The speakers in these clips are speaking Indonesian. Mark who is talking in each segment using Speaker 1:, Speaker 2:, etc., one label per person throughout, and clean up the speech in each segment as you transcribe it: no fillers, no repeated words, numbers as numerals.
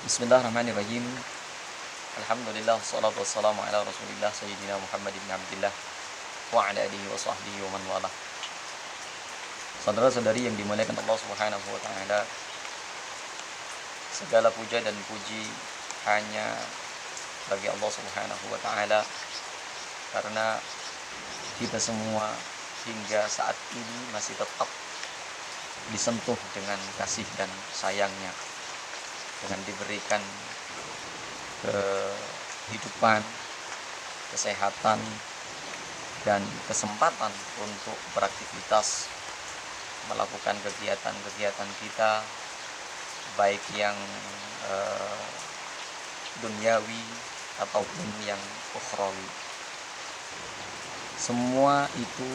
Speaker 1: Bismillahirrahmanirrahim. Alhamdulillah wassalatu wassalamu ala Rasulillah sayyidina Muhammad bin Abdullah wa ala alihi wa sahbihi wa man walah. Saudara-saudari yang dimuliakan Allah Subhanahu wa taala, segala puja dan puji hanya bagi Allah Subhanahu wa taala, karena kita semua hingga saat ini masih tetap disentuh dengan kasih dan sayangnya, dengan diberikan kehidupan, kesehatan, dan kesempatan untuk beraktivitas, melakukan kegiatan-kegiatan kita, baik yang duniawi ataupun yang ukhrawi. Semua itu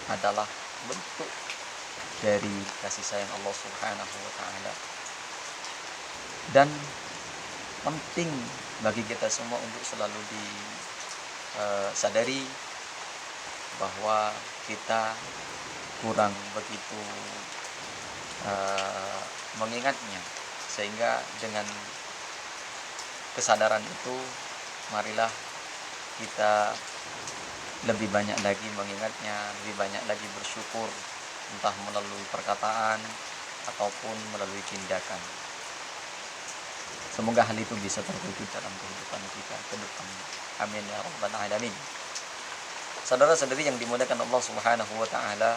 Speaker 1: adalah bentuk dari kasih sayang Allah Subhanahu wa taala. Dan penting bagi kita semua untuk selalu disadari bahwa kita kurang begitu mengingatnya, sehingga dengan kesadaran itu marilah kita lebih banyak lagi mengingatnya, lebih banyak lagi bersyukur, entah melalui perkataan ataupun melalui tindakan. Semoga hal itu bisa terwujud dalam kehidupan kita ke depan. Amin ya rabbal alamin. Saudara-saudari yang dimuliakan Allah Subhanahu wa taala,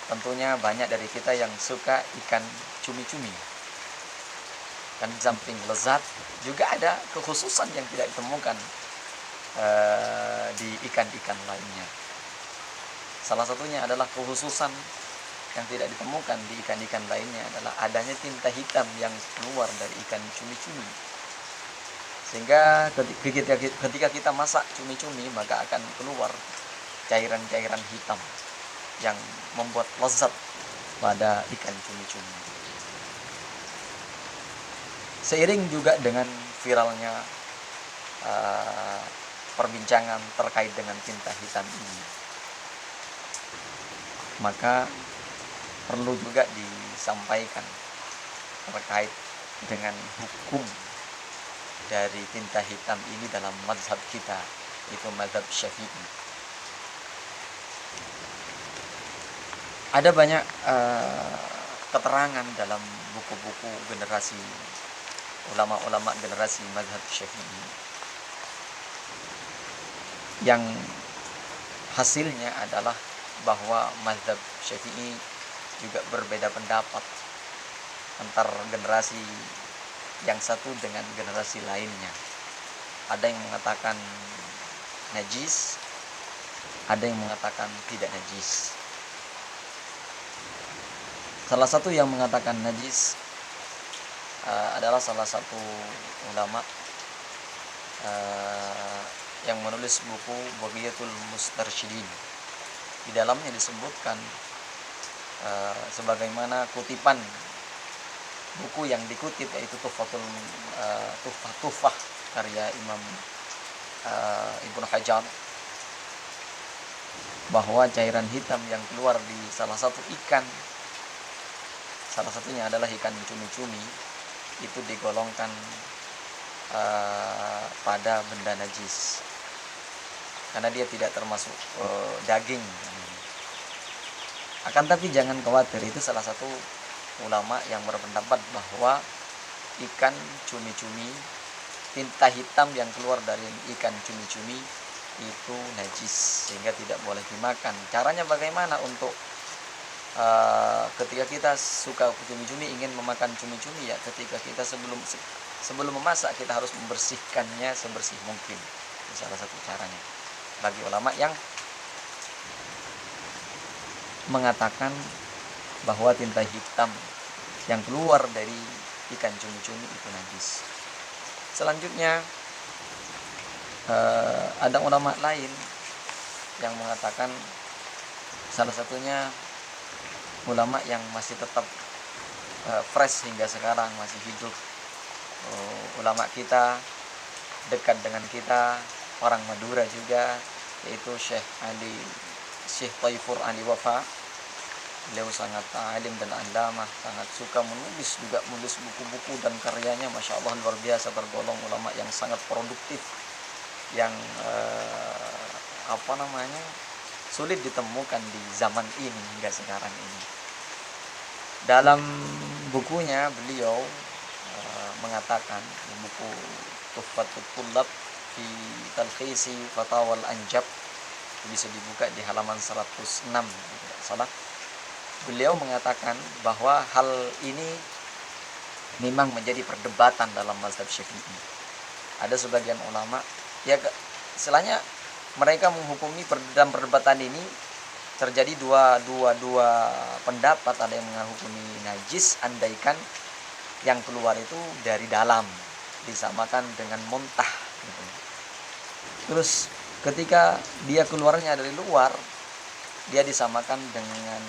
Speaker 1: tentunya banyak dari kita yang suka ikan cumi-cumi. Kan samping lezat, juga ada kekhususan yang tidak ditemukan di ikan-ikan lainnya. Salah satunya adalah kekhususan yang tidak ditemukan di ikan-ikan lainnya adalah adanya tinta hitam yang keluar dari ikan cumi-cumi. Sehingga ketika kita masak cumi-cumi, maka akan keluar cairan-cairan hitam yang membuat lezat pada ikan cumi-cumi. Seiring juga dengan viralnya perbincangan terkait dengan tinta hitam ini, maka perlu juga disampaikan terkait dengan hukum dari tinta hitam ini dalam mazhab kita, itu mazhab Syafi'i. Ada banyak keterangan dalam buku-buku generasi ulama-ulama generasi mazhab Syafi'i yang hasilnya adalah bahwa mazhab Syafi'i juga berbeda pendapat antar generasi yang satu dengan generasi lainnya. Ada yang mengatakan najis, ada yang mengatakan tidak najis. Salah satu yang mengatakan najis adalah salah satu ulama yang menulis buku Baghiyatul Mustarsyidin. Di dalamnya disebutkan sebagaimana kutipan buku yang dikutip, yaitu Tuhfah karya Imam Ibnu Hajar, bahwa cairan hitam yang keluar di salah satu ikan, salah satunya adalah ikan cumi-cumi, itu digolongkan pada benda najis karena dia tidak termasuk daging. Akan tapi jangan khawatir, itu salah satu ulama yang berpendapat bahwa ikan cumi-cumi, tinta hitam yang keluar dari ikan cumi-cumi itu najis, sehingga tidak boleh dimakan. Caranya bagaimana untuk ketika kita suka cumi-cumi, ingin memakan cumi-cumi, ya ketika kita sebelum memasak kita harus membersihkannya sebersih mungkin. Itu salah satu caranya bagi ulama yang mengatakan bahwa tinta hitam yang keluar dari ikan cumi-cumi itu najis. Selanjutnya ada ulama lain yang mengatakan, salah satunya ulama yang masih tetap fresh hingga sekarang, masih hidup, ulama kita, dekat dengan kita, orang Madura juga, yaitu Syekh Taifur Ali Wafa. Beliau sangat alim dan andamah, sangat suka menulis, juga menulis buku-buku dan karyanya Masya Allah luar biasa, tergolong ulama yang sangat produktif, yang sulit ditemukan di zaman ini hingga sekarang ini. Dalam bukunya beliau mengatakan, di buku Tuhfatul Tullab fi Talkhisi Fatawal Anjab, bisa dibuka di halaman 106 tidak salah. Beliau mengatakan bahwa hal ini memang menjadi perdebatan dalam mazhab Syafi'i. Ada sebagian ulama, ya istilahnya mereka menghukumi dalam perdebatan ini terjadi dua pendapat. Ada yang menghukumi najis andaikan yang keluar itu dari dalam, disamakan dengan muntah gitu. Terus ketika dia keluarnya dari luar, dia disamakan dengan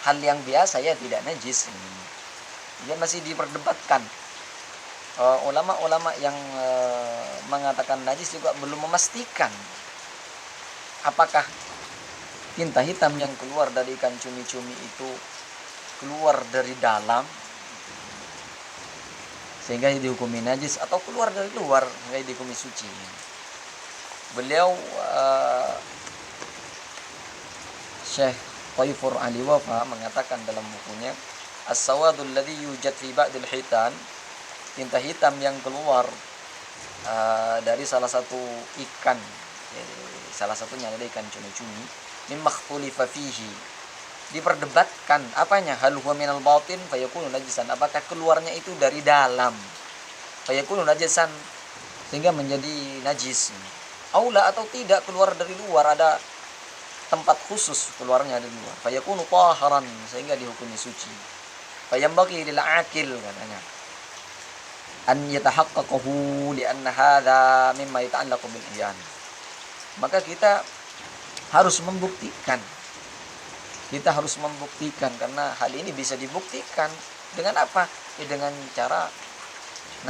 Speaker 1: hal yang biasa, ya tidak najis. Dia masih diperdebatkan. Ulama-ulama yang mengatakan najis juga belum memastikan apakah tinta hitam yang keluar dari ikan cumi-cumi itu keluar dari dalam sehingga dihukumi najis, atau keluar dari luar sehingga dihukumi suci. Beliau Syekh Taifur Ali Wafa mengatakan dalam bukunya As-sawadul ladzi yujad fi ba'dil hitan, tinta hitam yang keluar dari salah satu ikan, salah satunya adalah ikan cumi-cumi, mimma ikhtulifa fihi, diperdebatkan apanya, hal huwa minal batin fayakunu najisan, apakah keluarnya itu dari dalam fayakunu najisan sehingga menjadi najis, aula atau tidak keluar dari luar, ada tempat khusus keluarnya dari luar, fayakunu taharan sehingga dihukumi suci, fayambaghi lil aqil katanya an yatahaqqaqahu li anna hadza mimma yata'allaqu bil iyan. Maka kita harus membuktikan, karena hal ini bisa dibuktikan dengan apa? Ya dengan cara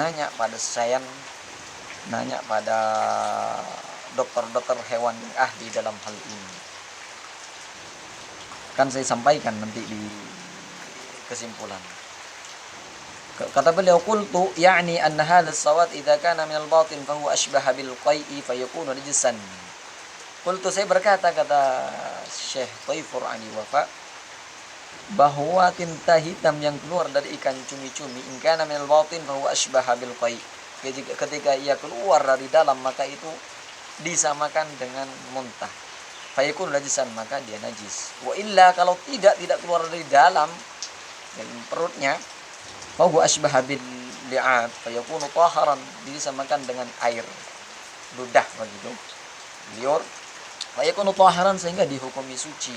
Speaker 1: nanya pada sains, nanya pada dokter-dokter hewan yang ahli dalam hal ini. Kan saya sampaikan nanti di kesimpulan. Kata beliau, qultu ya'ni anna hadha as-sawad idza kana min al-batin fa huwa ashbaha bil qai'i fa yakunu najsan. Qultu, saya berkata, kata Syekh Taifur Ali Wafa, bahwa tinta hitam yang keluar dari ikan cumi-cumi in kana min al-batin fa huwa ashbaha bil qai', ketika ia keluar dari dalam maka itu disamakan dengan muntah, fa yakunu najsan, maka dia najis. Wa illa, kalau tidak keluar dari dalam perutnya, fa huwa ashbaha bil li'ab fa yakunu taharan, disamakan dengan air ludah begitu, liur, fa yakunu taharan sehingga dihukumi suci.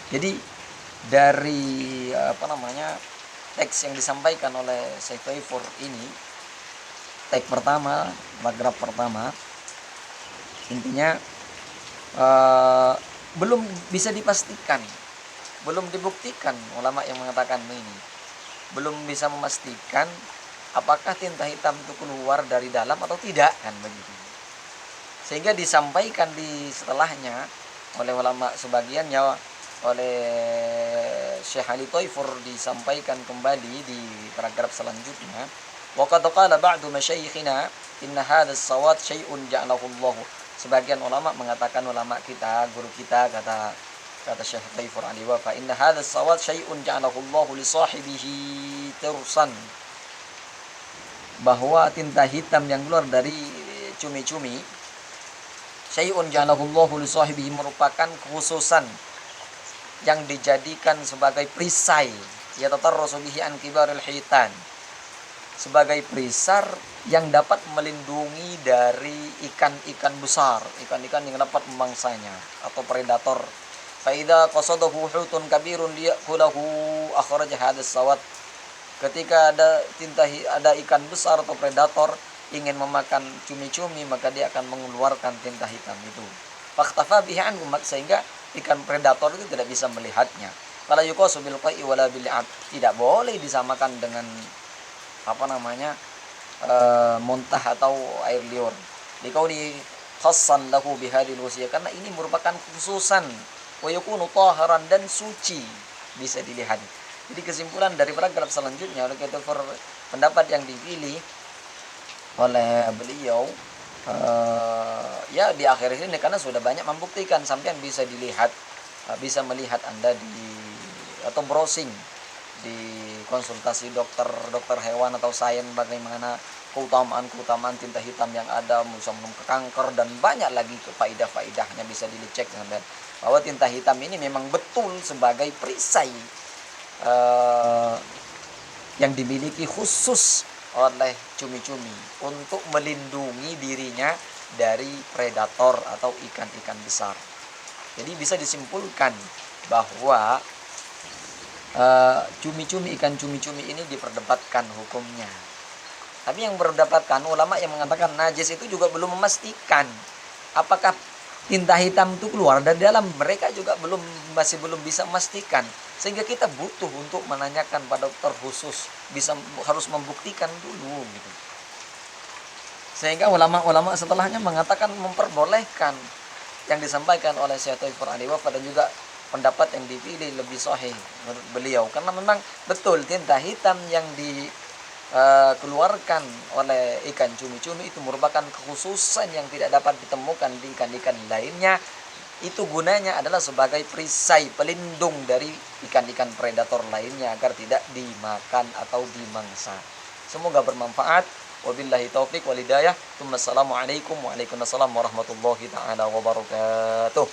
Speaker 1: Jadi dari teks yang disampaikan oleh Syekh Taifur ini, teks pertama, paragraf pertama, intinya belum bisa dipastikan, belum dibuktikan. Ulama yang mengatakan ini belum bisa memastikan apakah tinta hitam itu keluar dari dalam atau tidak, kan begitu. Sehingga disampaikan di setelahnya oleh ulama sebagiannya, oleh Syekh Ali Taifur disampaikan kembali di paragraf selanjutnya, wa qad qala ba'du masyayikhina inna hadha as-sawad syai'un ja'alahu Allah. Sebagian ulama mengatakan, ulama kita, guru kita, kata Syekh Taifur Ali Wafa, inna hadha as-sawad syai'un ja'alahu Allah li sahibihi tirsan, bahwa tinta hitam yang keluar dari cumi-cumi, syai'un ja'alahu Allah li sahibihi, merupakan kekhususan yang dijadikan sebagai perisai, ya tatarrusu bihi an kibaril hitan, sebagai perisar yang dapat melindungi dari ikan-ikan besar, ikan-ikan yang dapat memangsanya atau predator. Fa idza qasadahu hutun kabirun liyakulahu akhraj hadzal sawad, ketika ada ikan besar atau predator ingin memakan cumi-cumi, maka dia akan mengeluarkan tinta hitam itu. Fakhtafa bihi an umat, sehingga ikan predator itu tidak bisa melihatnya. Fala yuqasu bil qai'i wala bil 'ab, tidak boleh disamakan dengan muntah atau air liur. Dikauli khassan lahu bihadil wasiyah, karena ini merupakan khususan, wa yakunu taharan, dan suci, bisa dilihat. Jadi kesimpulan dari paragraf selanjutnya, oleh itu pendapat yang dipilih oleh beliau ya di akhir ini, karena sudah banyak membuktikan, sampai yang bisa dilihat, bisa melihat Anda atau browsing di konsultasi dokter hewan atau sains, bagaimana keutamaan tinta hitam yang ada, bisa menemukan kanker dan banyak lagi faidah-faidahnya, bisa dicek bahwa tinta hitam ini memang betul sebagai perisai yang dimiliki khusus oleh cumi-cumi untuk melindungi dirinya dari predator atau ikan-ikan besar. Jadi bisa disimpulkan bahwa ikan cumi-cumi ini diperdebatkan hukumnya. Tapi yang berdapatkan ulama yang mengatakan najis itu juga belum memastikan apakah tinta hitam itu keluar dari dalam. Mereka juga masih belum bisa memastikan. Sehingga kita butuh untuk menanyakan pada dokter khusus, harus membuktikan dulu gitu. Sehingga ulama-ulama setelahnya mengatakan memperbolehkan yang disampaikan oleh Syekh Taufiq Al-Wafat, dan juga pendapat yang dipilih lebih sahih menurut beliau, karena memang betul tinta hitam yang dikeluarkan oleh ikan cumi-cumi itu merupakan kekhususan yang tidak dapat ditemukan di ikan-ikan lainnya. Itu gunanya adalah sebagai perisai pelindung dari ikan-ikan predator lainnya agar tidak dimakan atau dimangsa. Semoga bermanfaat. Wabillahi taufik wal hidayah. Assalamualaikum warahmatullahi taala wabarakatuh.